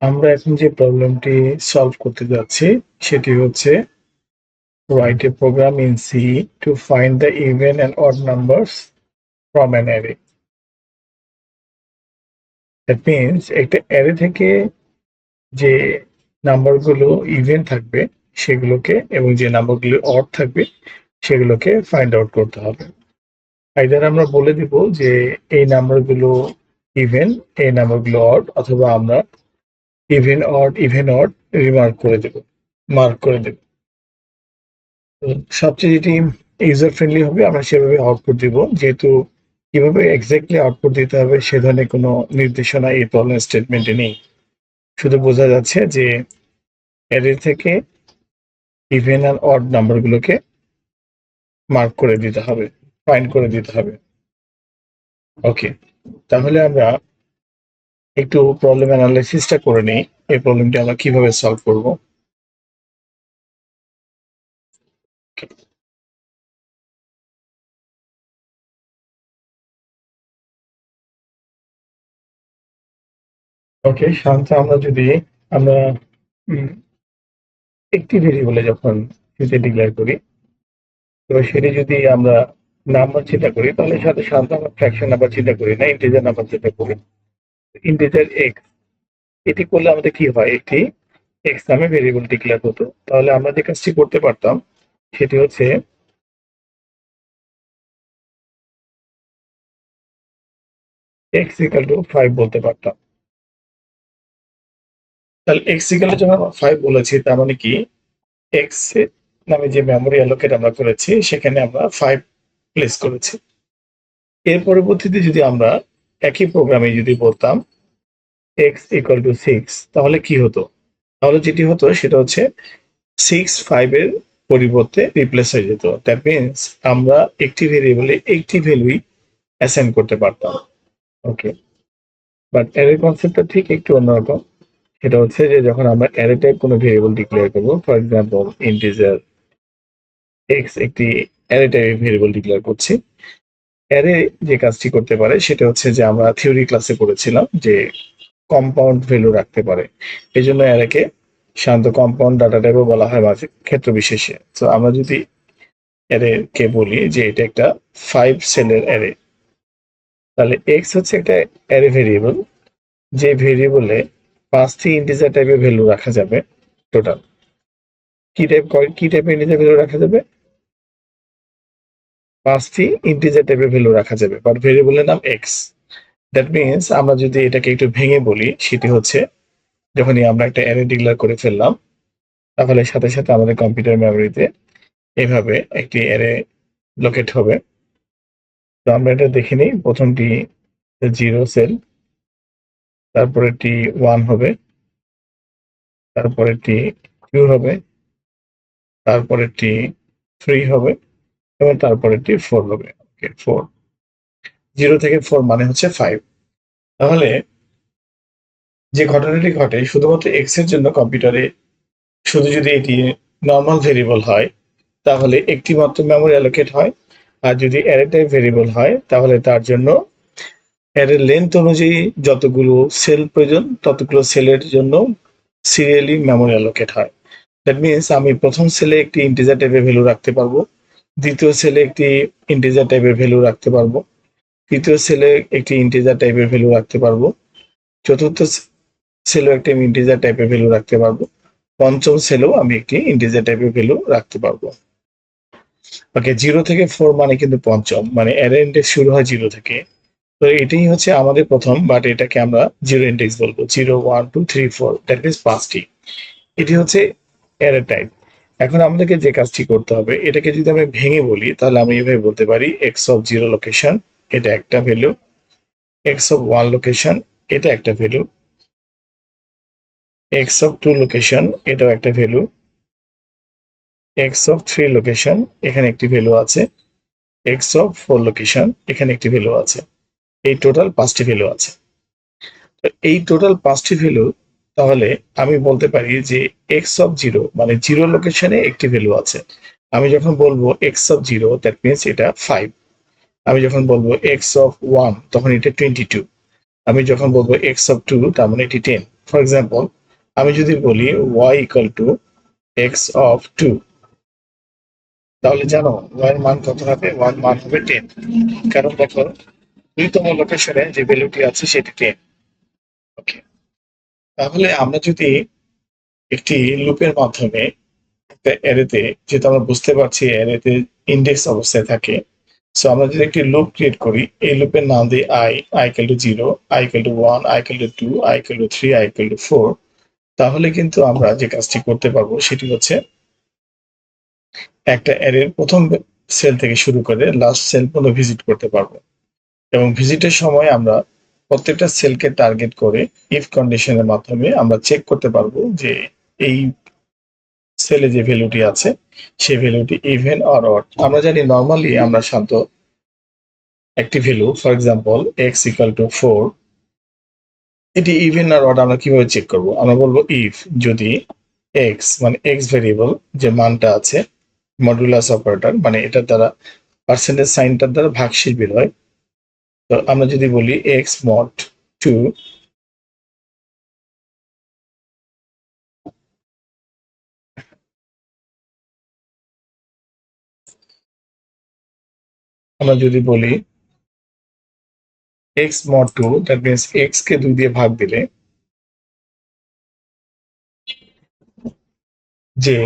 আমরা এখন যে প্রবলেমটি সলভ করতে যাচ্ছি সেটি হচ্ছে write a program in C to find the even and odd numbers from an array. That means একটা অ্যারে থেকে যে নাম্বারগুলো ইভেন থাকবে সেগুলোকে এবং যে নাম্বারগুলো অড থাকবে সেগুলোকে ফাইন্ড আউট করতে হবে। আইদার আমরা বলে দিব যে এই নাম্বারগুলো ইভেন, এই নাম্বারগুলো অড, অথবা আমরা ইভেন অড রিমার্ক করে দেব, মার্ক করে দেব। সবচেয়ে যেটি ইউজার ফ্রেন্ডলি হবে আমরা সেভাবে আউটপুট দিব, যেহেতু কিভাবে এক্স্যাক্টলি আউটপুট দিতে হবে সে ধরনের কোনো নির্দেশনা এই প্রবলেম স্টেটমেন্টে নেই। শুধু বোঝা যাচ্ছে যে অ্যারে থেকে ইভেন আর অড নাম্বারগুলোকে মার্ক করে দিতে হবে, ফাইন্ড করে দিতে হবে। ওকে, তাহলে আমরা একটু প্রবলেম অ্যানালাইসিসটা করে নিই, এই প্রবলেমটি আমরা কিভাবে সলভ করব। ওকে, সাধারণত আমরা একটি ভেরিয়েবলে যখন ডিক্লেয়ার করি, তো সেটি যদি আমরা নাম্বার চিন্তা করি তাহলে সাধারণত আমরা ফ্র্যাকশন নাম্বার চিন্তা করি না, ইন্টিজার নাম্বার চিন্তা করি। ইন্টিজার এক্স, এটি করলে আমাদের কি হয়, একটি এক্স নামে ভেরিয়েবল ডিক্লেয়ার হতো। তাহলে আমরা যে কাজটি করতে পারতাম সেটি হচ্ছে এক্স ইকাল টু 5 বলতে পারতাম। তাহলে এক্স ইকাল টু যখন 5 বলেছি, তার মানে কি এক্স নামে যে মেমোরি অ্যালোকেট আমরা করেছি সেখানে আমরা 5 প্লেস করেছি। এর পরবর্তীতে যদি আমরা একই প্রোগ্রামে যদি বলতাম এক্স ইকুয়াল টু 6, তাহলে কি হতো? তাহলে যেটি হতো সেটা হচ্ছে 6 5 এর পরিবর্তে রিপ্লেস হয়ে যেত। দ্যাট মিনস আমরা একটি ভেরিয়েবলে একটি ভ্যালুই অ্যাসাইন করতে পারতাম। ওকে, বাট অ্যারে কনসেপ্টটা ঠিক একটু অন্যরকম। সেটা হচ্ছে যে যখন আমরা অ্যারে টাইপ কোনো ভেরিয়েবল ডিক্লেয়ার করবো, ফর এক্সাম্পল ইন্টিজার এক্স একটি অ্যারে টাইপ ভেরিয়েবল ডিক্লেয়ার করছি, অ্যারে যে কাজটি করতে পারে সেটা হচ্ছে যে আমরা থিওরি ক্লাসে পড়েছিলাম যে কম্পাউন্ড ভ্যালু রাখতে পারে। এই জন্য অ্যারেকে সাধারণত কম্পাউন্ড ডাটা টাইপও বলা হয় মাঝে ক্ষেত্র বিশেষে। তো আমরা যদি অ্যারে কে বলি যে এটা একটা 5 সেলের অ্যারে, তাহলে এক্স হচ্ছে একটা অ্যারে ভেরিয়েবল, যে ভেরিয়েবলে 5টি ইন্টিজার টাইপের ভ্যালু রাখা যাবে টোটাল। কি টাইপের ইন্টিজার ভ্যালু রাখা যাবে? 5টি ইন্টিজার টাইপের ভ্যালু রাখা যাবে, বাট ভেরিয়েবলের নাম এক্স। দ্যাট মিনস আমরা যদি এটাকে একটু ভেঙে বলি, সেটি হচ্ছে যখনই আমরা একটা অ্যারে ডিক্লেয়ার করে ফেললাম, তাহলে সাথে সাথে আমাদের কম্পিউটার মেমোরিতে এভাবে একটি অ্যারে লোকেট হবে। তো আমরা এটা দেখে নিই। প্রথমটি 0 সেল, তারপরেরটি 1 হবে, তারপরেরটি 2 হবে, তারপরেরটি 3 হবে এবং তারপরেরটি 4 হবে। ওকে, 4, 0 থেকে 4 মানে হচ্ছে 5। তাহলে যে ঘটনাটি ঘটে শুধুমাত্র এক্স এর জন্য কম্পিউটারে, শুধু যদি এটি নর্মাল ভেরিয়েবল হয় তাহলে একটি মাত্র মেমোরি অ্যালোকেট হয়, আর যদি অ্যারে টাইপ ভেরিয়েবল হয় তাহলে তার জন্য অ্যারের লেন্থ অনুযায়ী যতগুলো সেল প্রয়োজন ততগুলো সেলের জন্য সিরিয়ালি মেমোরি অ্যালোকেট হয়। দ্যাট মিনস আমি প্রথম সেলে একটি ইন্টিজার টাইপের ভ্যালু রাখতে পারবো, দ্বিতীয় সেলে একটি ইন্টিজার টাইপের ভ্যালু রাখতে পারবো, তৃতীয় সেলে একটি ইন্টিজার টাইপের ভ্যালু রাখতে পারবো, চতুর্থ সেলেও একটি ইন্টিজার টাইপের ভ্যালু রাখতে পারবো, পঞ্চম সেলেও আমি একটি ইন্টিজার টাইপের ভ্যালু রাখতে পারবো। ওকে, 0 থেকে 4 মানে কিন্তু পঞ্চম, মানে অ্যারে ইন্ডেক্স শুরু হয় 0 থেকে। তো এটাই হচ্ছে আমাদের প্রথম, বাট এটাকে আমরা 0 ইন্ডেক্স বলবো। 0 1 2 3 4, দ্যাট মিনস 5টি। এটি হচ্ছে অ্যারে টাইপ। এখন আমাদেরকে যে কাজটি করতে হবে, এটাকে যদি আমি ভেঙে বলি তাহলে আমি এভাবে বলতে পারি এক্স অফ 0 লোকেশন এটা একটা ভ্যালু, এক্স অফ 1 লোকেশন এটা একটা ভ্যালু, এক্স অফ 2 লোকেশন এটাও একটা ভ্যালু, এক্স অফ 3 লোকেশন এখানে একটি ভ্যালু আছে, এক্স অফ 4 লোকেশন এখানে একটি ভ্যালু আছে। এই টোটাল 5টি ভ্যালু আছে। এই টোটাল 5টি ভ্যালু, তাহলে আমি বলতে পারি যে এক্স অফ 0 মানে 0 লোকেশনে একটি ভ্যালু আছে। আমি যখন বলবো এক্স অফ 0 দ্যাট মিনস এটা 5। আমি যখন বলবো এক্স অফ 1 তখন এটা 22। আমি যখন বলবো এক্স অফ 2 তার মানে এটি 10। ফর এক্সাম্পল আমি যদি বলি y equal to x of 2, তাহলে জানো y এর মান কত হবে? y এর মান হবে 10, কারণ দেখো 2তম লোকেশনে যে ভ্যালুটি আছে সেটি 10। ওকে, তাহলে আমরা যদি একটি লুপের মাধ্যমে একটা অ্যারেতে, যেহেতু আমরা বুঝতে পারছি অ্যারেতে ইন্ডেক্স অবস্থায় থাকে, সো আমরা যদি একটি লুপ ক্রিয়েট করি, এই লুপের নাম দিই i equal to 0, i equal to 1, i equal to 2, i equal to 3, i equal to 4, তাহলে কিন্তু আমরা যে কাজটি করতে পারবো সেটি হচ্ছে একটা অ্যারের প্রথম সেল থেকে শুরু করে লাস্ট সেল পর্যন্ত ভিজিট করতে পারবো, এবং ভিজিটের সময় আমরা প্রত্যেকটা সেলকে টার্গেট করে ইফ কন্ডিশনের মাধ্যমে আমরা চেক করতে পারবো যে এই সেলে যে ভ্যালুটি আছে সেই ভ্যালুটি ইভেন অর অড। আমরা জানি নর্মালি আমরা সাধারণত একটি value, for example x equal to 4, এটি ইভেন আর অড আমরা কিভাবে চেক করব? আমরা বলবো ইফ যদি এক্স মানে এক্স ভেরিয়েবল যে মানটা আছে, মডুলাস অপারেটর মানে এটার দ্বারা পার্সেন্টেজ সাইনটার দ্বারা ভাগশেষ বের হয়। তো আমরা যদি বলি এক্স মড 2, আমরা যদি বলি x mod 2, that means x কে 2 দিয়ে ভাগ দিলে যে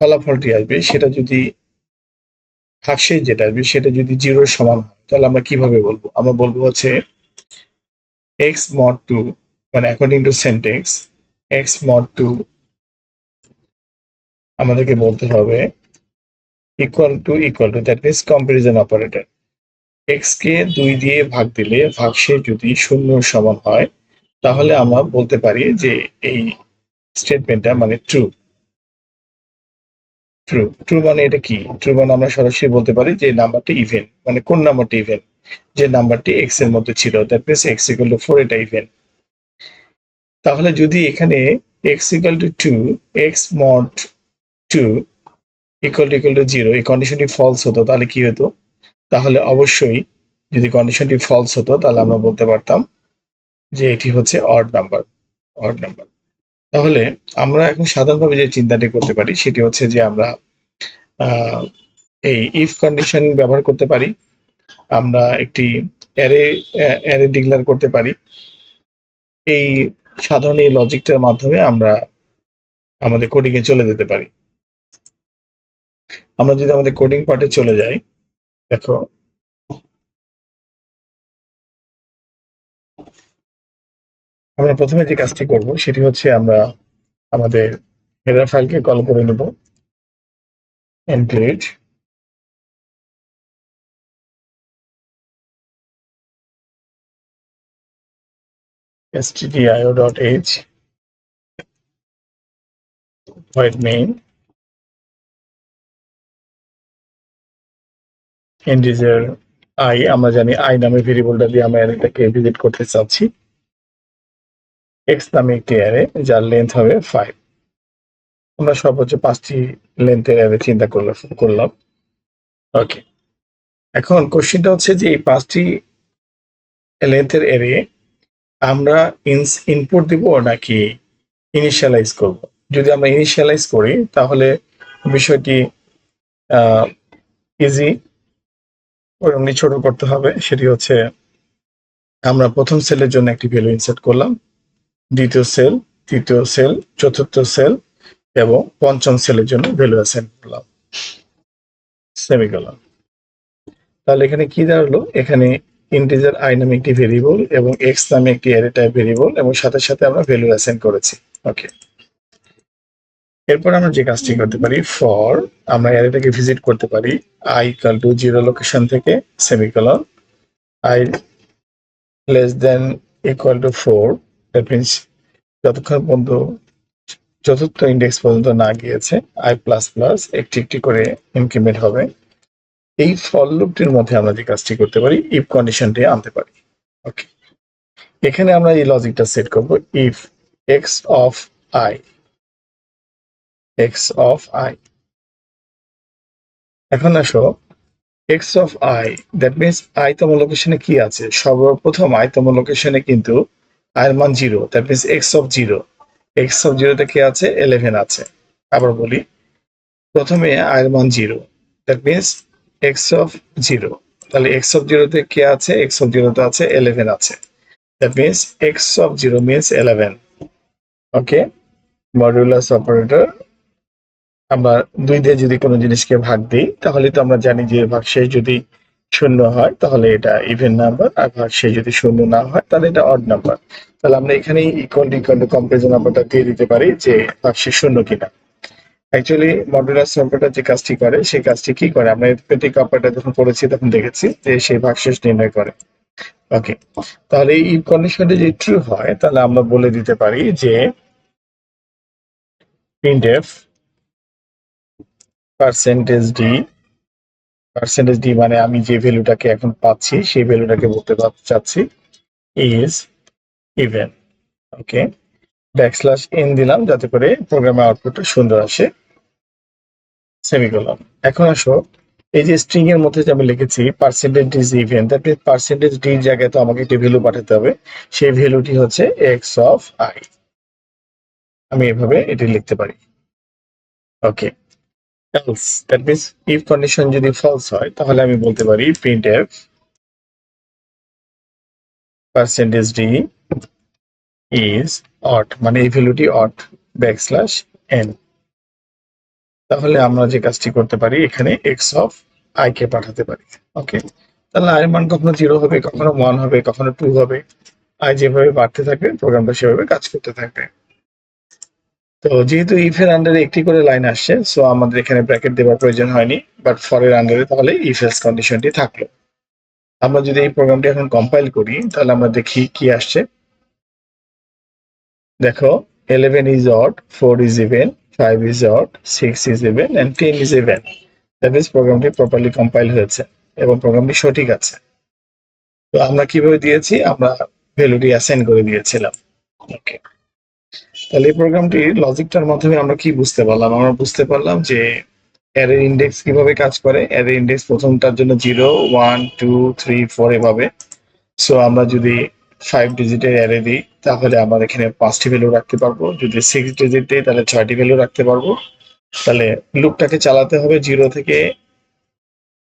ফলাফলটি আসবে সেটা যদি ভাগশেষ যেটা আসবে সেটা যদি 0 সমান হয়, তাহলে আমরা কিভাবে বলবো? আমরা বলবো হচ্ছে এক্স মড 2 মানে according to syntax x mod 2 আমাদেরকে বলতে হবে equal to that means comparison operator, x কে 2 দিয়ে ভাগ দিলে ভাগশেষ যদি 0 সমান হয়, তাহলে আমরা বলতে পারি যে এই স্টেটমেন্টটা মানে ট্রু। ট্রু মানে এটা কি? ট্রু মানে আমরা সরাসরি বলতে পারি যে নাম্বারটি ইভেন, মানে কোন নাম্বারটি ইভেন? যে নাম্বারটি এক্স এর মধ্যে ছিল, that means x equal to 4, এটা ইভেন। তাহলে যদি এখানে x equal to 2, x mod 2 equal to 0 এই কন্ডিশনটি ফলস হতো, তাহলে কি হতো? তাহলে অবশ্যই যদি কন্ডিশনটি ফলস হতো তাহলে আমরা বলতে পারতাম যে এটি হচ্ছে অড নাম্বার, অড নাম্বার। তাহলে আমরা এখন সাধারণভাবে যে চিন্তাটি করতে পারি সেটি হচ্ছে যে আমরা এই ইফ কন্ডিশন ব্যবহার করতে পারি, আমরা একটি অ্যারে অ্যারে ডিক্লেয়ার করতে পারি। এই সাধারণ এই লজিকটার মাধ্যমে আমরা আমাদের কোডিং এ চলে যেতে পারি। আমরা যদি আমাদের কোডিং পার্টে চলে যাই, দেখো আমরা প্রথমে যে কাজটি করব সেটি হচ্ছে আমরা আমাদের হেডার ফাইলকে কল করে নেব, include stdio.h void main integer I, আমরা জানি i নামে ভেরিয়েবলটা দিয়ে আমরা অ্যারেটাকে ভিজিট করতে চাচ্ছি। x নামে একটি অ্যারে যার লেন্থ হবে 5। আমরা সর্বোচ্চ 5টি লেন্থের অ্যারে চিন্তা করলাম। ওকে, এখন কোশ্চেনটা হচ্ছে যে এই 5টি লেন্থের অ্যারে আমরা ইনপুট দিব নাকি ইনিশিয়ালাইজ করব? যদি আমরা ইনিশিয়ালাইজ করি তাহলে বিষয়টি ইজি, ওরমনি ছোট করতে হবে। সেটি হচ্ছে আমরা প্রথম সেলের জন্য একটি ভ্যালু ইনসার্ট করলাম, দ্বিতীয় সেল, তৃতীয় সেল, চতুর্থ সেল এবং পঞ্চম সেলের জন্য ভ্যালু অ্যাসাইন করলাম, সেমিকোলন। তাহলে এখানে কি দাঁড়ালো? এখানে ইন্টিজার i নামে একটি ভেরিয়েবল এবং x নামে একটি অ্যারে টাইপ ভেরিয়েবল এবং সাথে সাথে আমরা ভ্যালু অ্যাসাইন করেছি। ওকে, এরপর আমরা যে কাজটি করতে পারি, ফর আমরা অ্যারেটাকে ভিজিট করতে পারি i ইকুয়াল টু 0 লোকেশন থেকে semicolon i less than equal to 4, that means যতক্ষণ পর্যন্ত চতুর্থ ইন্ডেক্স পর্যন্ত না গিয়েছে i প্লাস প্লাস একটি একটি করে ইনক্রিমেন্ট হবে। এই ফর লুপটির মধ্যে আমরা যে কাজটি করতে পারি, ইফ কন্ডিশনটি আনতে পারি। ওকে, এখানে আমরা এই লজিকটা সেট করব, if x of I, x of I. এখন আসো x of I, that means I তম লোকেশনে কি আছে? সর্বপ্রথম আই তম লোকেশনে কিন্তু i এর মান 0, that means x of 0, x of 0 তে কি আছে 11 আছে। আবার বলি, প্রথমে i এর মান 0, দ্যাট মিন্স x অফ 0, তাহলে x অফ 0 তে কি আছে, x অফ 0 তে আছে 11 আছে, that means x of 0 means 11। Okay, modulus operator আমরা 2 দিয়ে যদি কোনো জিনিসকে ভাগ দিই তাহলে তো আমরা জানি যে ভাগশেষ যদি শূন্য হয় তাহলে এটা ইভেন নাম্বার, আর ভাগশেষ যদি শূন্য না হয় তাহলে এটা অড নাম্বার। তাহলে আমরা এখানে ইকুয়াল টু কম্পারিজন নাম্বারটা দিয়ে দিতে পারি যে ভাগশেষ শূন্য কিনা। অ্যাকচুয়ালি মডুলাস অপারেটর যে কাজটি করে সেই কাজটি কি করে, আমরা এরিথমেটিক অপারেটর যখন পড়েছি তখন দেখেছি যে সেই ভাগশেষ নির্ণয় করে। ওকে, তাহলে এই কন্ডিশনটি যদি ট্রু হয় তাহলে আমরা বলে দিতে পারি যে printf পার্সেন্টেজ ডি মানে আমি যে ভ্যালুটাকে এখন পাচ্ছি সেই ভ্যালুটাকে বলতে চাচ্ছি is even. Okay, backslash N দিলাম যাতে করে প্রোগ্রামের আউটপুটটা সুন্দর আসে, সেমিকোলন। এখন আসো, এই যে স্ট্রিং এর মধ্যে যে আমি লিখেছি percentage is even, that means percentage ডির জায়গায় তো আমাকে একটি ভ্যালু পাঠাতে হবে, সেই ভ্যালুটি হচ্ছে এক্স অফ আই। আমি এভাবে এটি লিখতে পারি। Okay, else that means if condition যদি ফলস হয় তাহলে আমি বলতে পারি printf percentage d is odd, মানে এই ভ্যালুটি অড, ব্যাকস্ল্যাশ এন। তাহলে আমরা যে কাজটি করতে পারি এখানে এক্স অফ আই কে পাঠাতে পারি। ওকে, তাহলে আই এর মান কখনো 0 হবে, কখনো 1 হবে, কখনো 2 হবে, আই যেভাবে বাড়তে থাকবে প্রোগ্রামটা সেভাবে কাজ করতে থাকবে। তো যেহেতু ইফ এর আন্ডারে একটি করে লাইন আসছে, সো আমাদের এখানে ব্র্যাকেট দেওয়ার প্রয়োজন হয়নি, বাট ফর এর আন্ডারে তাহলে ইফ এলস কন্ডিশনটি থাকলো। আমরা যদি এই প্রোগ্রামটি এখন কম্পাইল করি তাহলে আমরা দেখি কি আসছে। দেখো 11 is odd, 4 is even, 5 is odd, 6 is even and 10 is even. That means প্রোগ্রামটি প্রপারলি কম্পাইল হয়েছে এবং প্রোগ্রামটি সঠিক আছে। তো আমরা কিভাবে দিয়েছি, আমরা ভ্যালুটি অ্যাসাইন করে দিয়েছিলাম। ওকে, তাহলে এই প্রোগ্রামটির লজিকটার মাধ্যমে আমরা কি বুঝতে পারলাম, আমরা বুঝতে পারলাম যে অ্যারে ইন্ডেক্স কিভাবে কাজ করে। অ্যারে ইন্ডেক্স প্রথমটার জন্য 0 1 2 3 4 এভাবে। সো আমরা যদি 5 ডিজিটের অ্যারে দিই তাহলে আমরা এখানে 5টি ভ্যালু রাখতে পারবো, যদি 6 ডিজিট দিই তাহলে 6টি ভ্যালু রাখতে পারবো। তাহলে লুপটাকে চালাতে হবে 0 থেকে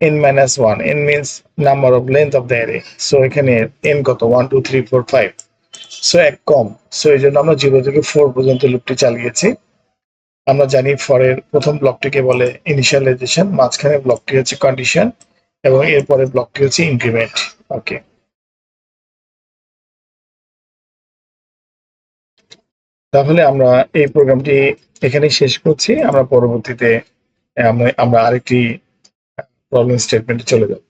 n-1, n means number of length of the array, so এখানে n কত 1 2 3 4 5, সো এক কম, সো এই জন্য আমরা 0 থেকে 4 পর্যন্ত লুপটি চালিয়েছি। আমরা জানি ফর এর প্রথম ব্লকটিকে বলে ইনিশিয়ালাইজেশন, মাঝখানে ব্লকটি হচ্ছে কন্ডিশন এবং এরপরে ব্লকটি হচ্ছে ইনক্রিমেন্ট। ওকে, তাহলে আমরা এই প্রোগ্রামটি এখানেই শেষ করছি। আমরা পরবর্তীতে আমরা আরেকটি প্রবলেম স্টেটমেন্টে চলে যাব।